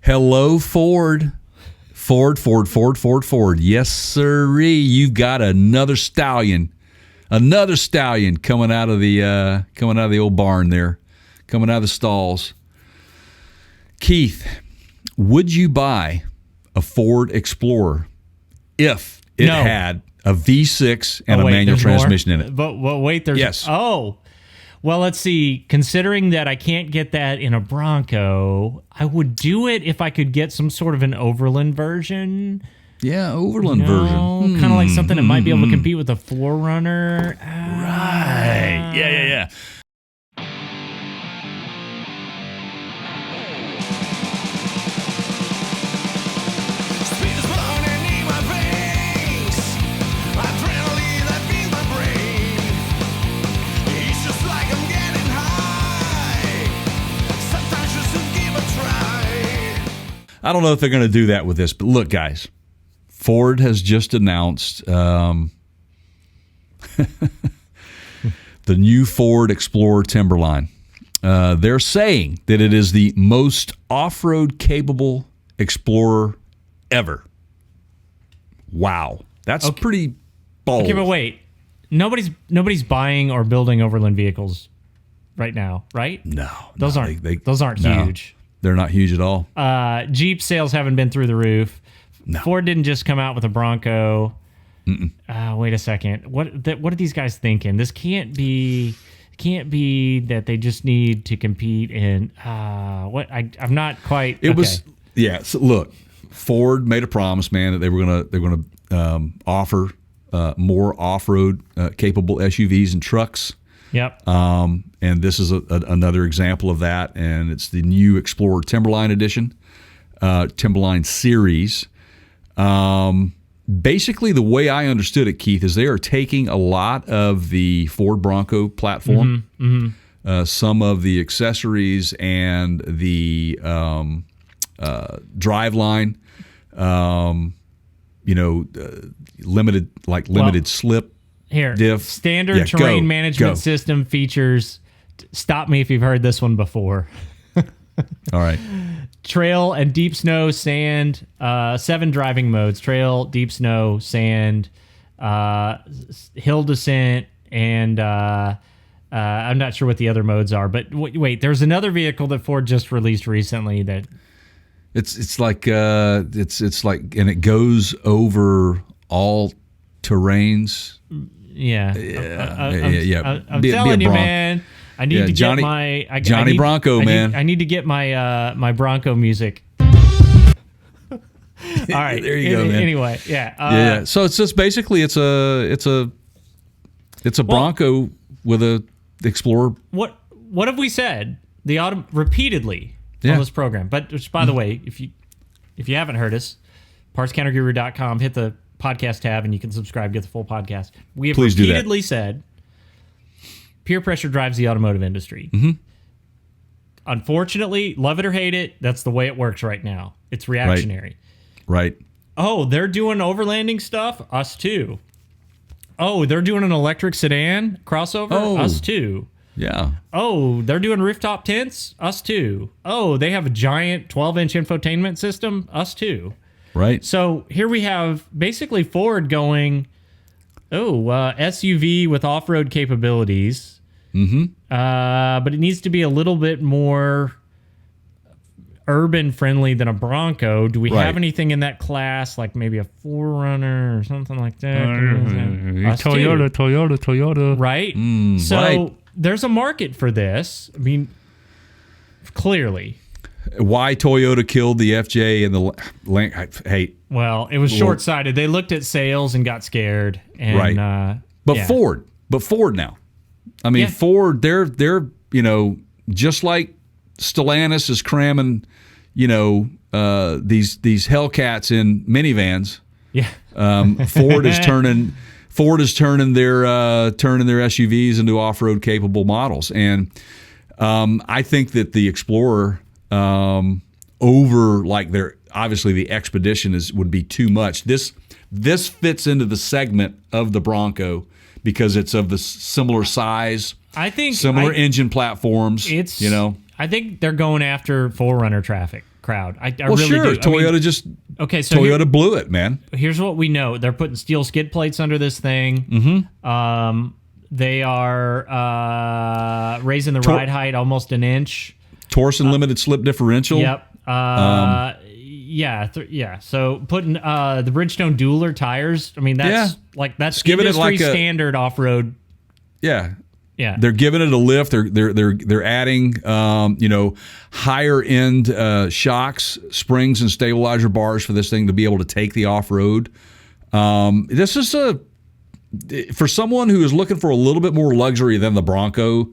Hello, Ford. Ford. Yes, sirree. You've got another stallion coming out of the old barn there, coming out of the stalls. Keith, would you buy a Ford Explorer if it had a V6 and a manual transmission in it? But wait, there's... Yes. Oh, well, let's see. Considering that I can't get that in a Bronco, I would do it if I could get some sort of an Overland version. Yeah, Overland version. Kind of like something that might be able to compete with a 4Runner. Right. Yeah. I don't know if they're going to do that with this, but look, guys, Ford has just announced the new Ford Explorer Timberline. They're saying that it is the most off-road capable Explorer ever. Wow. That's pretty bold. Okay, but wait. Nobody's buying or building Overland vehicles right now, right? No. Those aren't huge. They're not huge at all. Jeep sales haven't been through the roof. No. Ford didn't just come out with a Bronco. Wait a second. What are these guys thinking? This can't be that they just need to compete in. I'm not quite. It was. Yeah. So look, Ford made a promise, man, that they're gonna offer more off-road capable SUVs and trucks. Yep. And this is another example of that, and it's the new Explorer Timberline edition, Timberline series. Basically, the way I understood it, Keith, is they are taking a lot of the Ford Bronco platform, some of the accessories and the driveline, limited slip. Here, diff. Standard terrain management system features. Stop me if you've heard this one before. All right. Trail and deep snow, sand, 7 driving modes: trail, deep snow, sand, hill descent, and I'm not sure what the other modes are. But wait, there's another vehicle that Ford just released recently that it's like and it goes over all terrains. Yeah. I'm be telling you, Bronco. Man. I need to Johnny, get my Johnny Bronco, man. I need to get my my Bronco music. All right, there you go, man. Anyway, yeah. So it's just basically it's a Bronco with a Explorer. What have we said? Repeatedly on this program. But which, by the way, if you haven't heard us, partscounterguru.com, hit the podcast tab and you can subscribe, get the full podcast. We have repeatedly said peer pressure drives the automotive industry. Unfortunately, love it or hate it, that's the way it works right now. It's reactionary. Right. Oh, they're doing overlanding stuff? Us too. Oh, they're doing an electric sedan crossover? Oh. Us too. Yeah. Oh, they're doing rooftop tents? Us too. Oh, they have a giant 12-inch infotainment system? Us too. Right. So here we have basically Ford going, SUV with off-road capabilities. But it needs to be a little bit more urban friendly than a Bronco. Do we have anything in that class, like maybe a 4Runner or something like that? Toyota. Right? So there's a market for this. I mean, clearly. Why Toyota killed the FJ and the well, it was short-sighted. They looked at sales and got scared. And, right. Ford now. I mean, Ford, they're just like Stellantis is cramming, these Hellcats in minivans. Yeah. Ford is turning their SUVs into off-road capable models, and I think that the Explorer over like obviously the Expedition would be too much. This fits into the segment of the Bronco because it's of the similar size. Similar engine platforms. I think they're going after 4Runner traffic. crowd. I Well, really sure. do. Toyota blew it, man. Here's what we know: they're putting steel skid plates under this thing. They are raising the ride height almost an inch. Torsen limited slip differential. Yep. So putting the Bridgestone Dueler tires. I mean, that's industry standard off road. Yeah. Yeah. They're giving it a lift. They're adding higher end shocks, springs, and stabilizer bars for this thing to be able to take the off road. This is for someone who is looking for a little bit more luxury than the Bronco.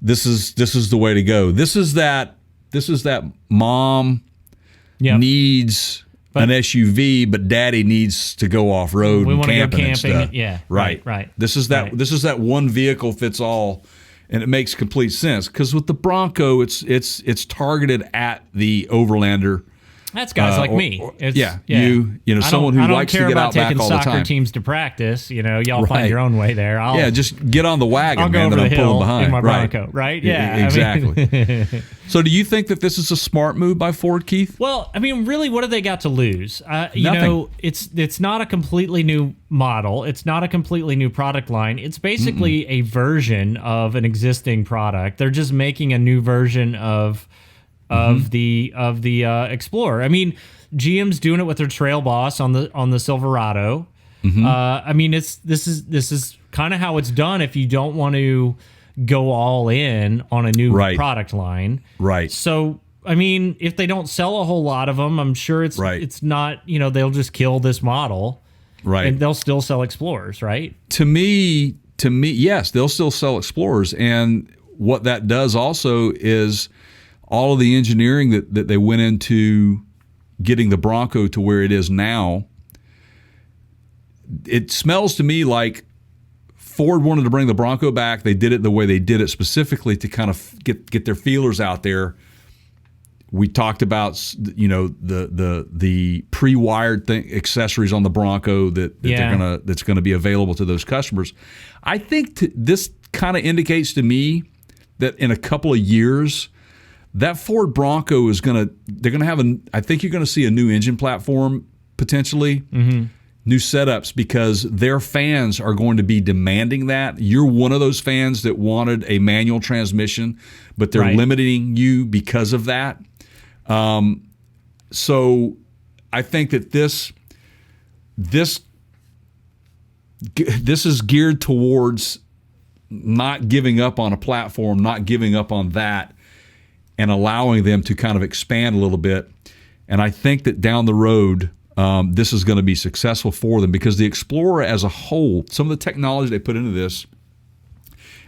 This is the way to go. This is that mom needs an SUV, but daddy needs to go off road and camping and stuff. Yeah, right. This is that. Right. This is that one vehicle fits all, and it makes complete sense because with the Bronco, it's targeted at the overlander. That's guys like me. Someone who likes to get out back all the time. I don't care about taking soccer teams to practice. Y'all find your own way there. Just get on the wagon. I'll go over the hill in my Bronco, right? Yeah, exactly. So, do you think that this is a smart move by Ford, Keith? Well, I mean, really, what do they got to lose? Nothing. It's not a completely new model. It's not a completely new product line. It's basically a version of an existing product. They're just making a new version of the Explorer. I mean, GM's doing it with their Trail Boss on the Silverado. I mean, this is kind of how it's done if you don't want to go all in on a new product line. Right. So, I mean, if they don't sell a whole lot of them, I'm sure it's not, they'll just kill this model. Right. And they'll still sell Explorers, right? To me, yes, they'll still sell Explorers. And what that does also is all of the engineering that they went into getting the Bronco to where it is now, it smells to me like Ford wanted to bring the Bronco back. They did it the way they did it specifically to kind of get their feelers out there. We talked about the pre-wired accessories on the Bronco that's gonna be available to those customers. I think this kind of indicates to me that in a couple of years, that Ford Bronco they're gonna have I think you're gonna see a new engine platform potentially. New setups, because their fans are going to be demanding that. You're one of those fans that wanted a manual transmission, but they're limiting you because of that. So I think that this is geared towards not giving up on a platform, not giving up on that, and allowing them to kind of expand a little bit. And I think that down the road, this is going to be successful for them, because the Explorer as a whole, some of the technology they put into this,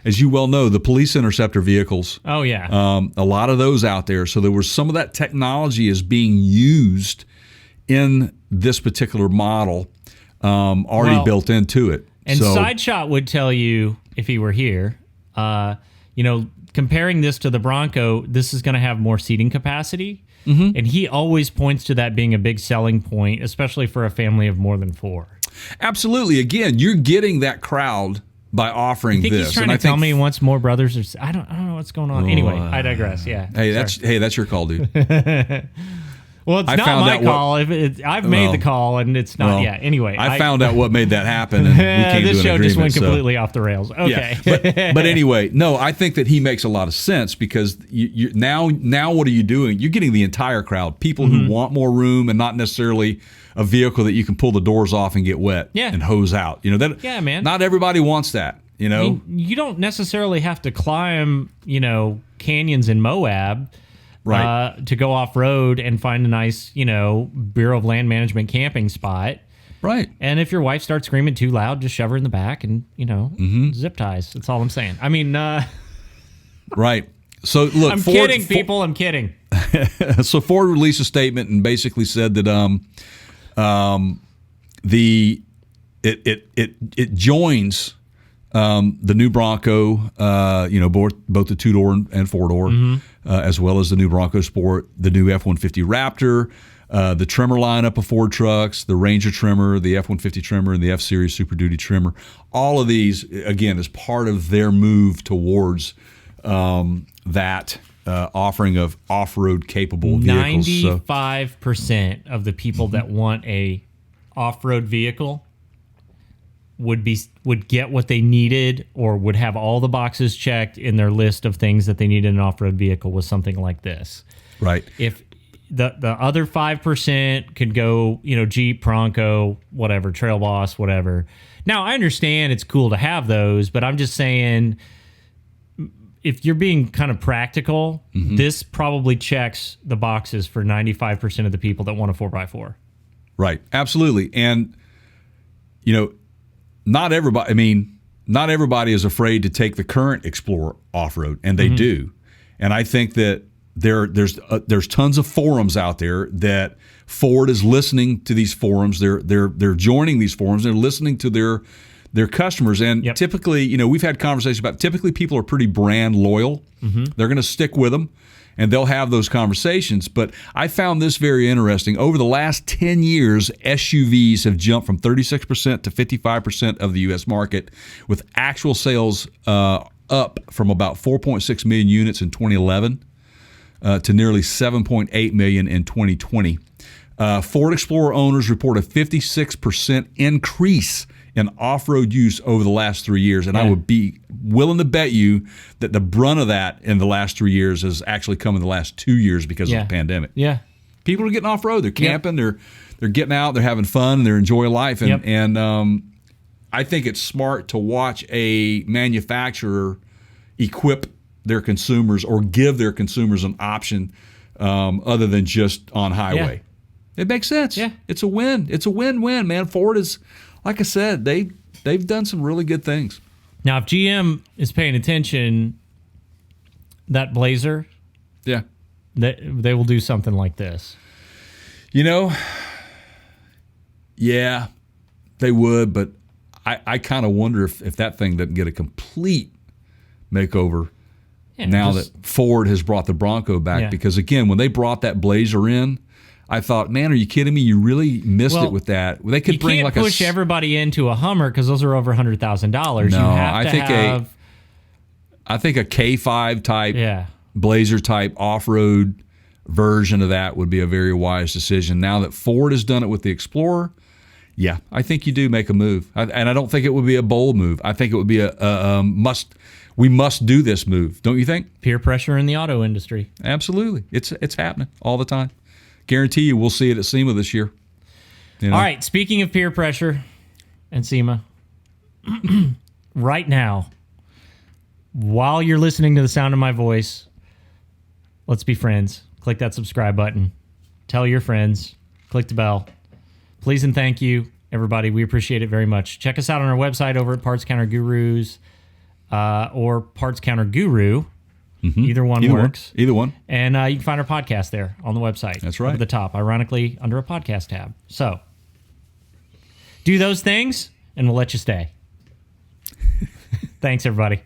as you well know, the police interceptor vehicles. Oh, yeah. A lot of those out there. So there was some of that technology is being used in this particular model already built into it. And Sideshot would tell you, if he were here, comparing this to the Bronco, this is going to have more seating capacity. And he always points to that being a big selling point, especially for a family of more than 4. Absolutely. Again, you're getting that crowd by offering I think this. He's trying to tell me he wants more brothers. I don't know what's going on. Anyway, I digress. Yeah. Hey, that's your call, dude. Well, it's not my call. I've made the call, and it's not. Anyway, I found out what made that happen, and we came to an agreement. This show just went completely off the rails. Okay, but anyway, no, I think that he makes a lot of sense, because you now what are you doing? You're getting the entire crowd, people who want more room and not necessarily a vehicle that you can pull the doors off and get wet and hose out. Man. Not everybody wants that. I mean, you don't necessarily have to climb, canyons in Moab. To go off-road and find a nice, Bureau of Land Management camping spot. Right. And if your wife starts screaming too loud, just shove her in the back and, zip ties. That's all I'm saying. I mean... right. So, look... I'm kidding, people. I'm kidding. So, Ford released a statement and basically said that it joins... the new Bronco, both the 2-door and 4-door, as well as the new Bronco Sport, the new F-150 Raptor, the trimmer lineup of Ford trucks, the Ranger trimmer, the F-150 trimmer, and the F-Series Super Duty trimmer. All of these, again, is part of their move towards that offering of off-road capable vehicles. 95% of the people that want a off-road vehicle would get what they needed or would have all the boxes checked in their list of things that they need in an off-road vehicle with something like this. Right. If the other 5% could go, Jeep, Bronco, whatever, Trail Boss, whatever. Now, I understand it's cool to have those, but I'm just saying, if you're being kind of practical, this probably checks the boxes for 95% of the people that want a 4x4. Right. Absolutely. And, not everybody is afraid to take the current Explorer off-road, and they do. And I think that there's tons of forums out there that Ford is listening to these forums. They're joining these forums. They're listening to their customers. And typically, we've had conversations about, typically people are pretty brand loyal. They're going to stick with them, and they'll have those conversations. But I found this very interesting. Over the last 10 years, SUVs have jumped from 36% to 55% of the U.S. market, with actual sales up from about 4.6 million units in 2011 to nearly 7.8 million in 2020. Ford Explorer owners report a 56% increase in off-road use over the last 3 years. And I would be willing to bet you that the brunt of that in the last 3 years has actually come in the last 2 years because of the pandemic. Yeah. People are getting off-road. They're camping. They're getting out. They're having fun. And they're enjoying life. And I think it's smart to watch a manufacturer equip their consumers or give their consumers an option other than just on highway. It makes sense. Yeah. It's a win. It's a win-win, man. Ford is, like I said, they've done some really good things. Now, if GM is paying attention, that Blazer, they will do something like this. Yeah, they would, but I kind of wonder if that thing doesn't get a complete makeover now that Ford has brought the Bronco back. Because, again, when they brought that Blazer in, I thought, man, are you kidding me? You really missed it with that. They could bring like push everybody into a Hummer because those are over $100,000. No, I think a K5 type, Blazer type off-road version of that would be a very wise decision. Now that Ford has done it with the Explorer, I think you do make a move, and I don't think it would be a bold move. I think it would be a must. We must do this move, don't you think? Peer pressure in the auto industry. Absolutely, it's happening all the time. Guarantee you we'll see it at SEMA this year. All right, speaking of peer pressure and SEMA, right now, while you're listening to the sound of my voice, let's be friends. Click that subscribe button. Tell your friends. Click the bell. Please and thank you, everybody. We appreciate it very much. Check us out on our website over at Parts Counter Gurus or Parts Counter Guru. Either one works. Either one. And you can find our podcast there on the website. That's right. Up at the top, ironically, under a podcast tab. So, do those things, and we'll let you stay. Thanks, everybody.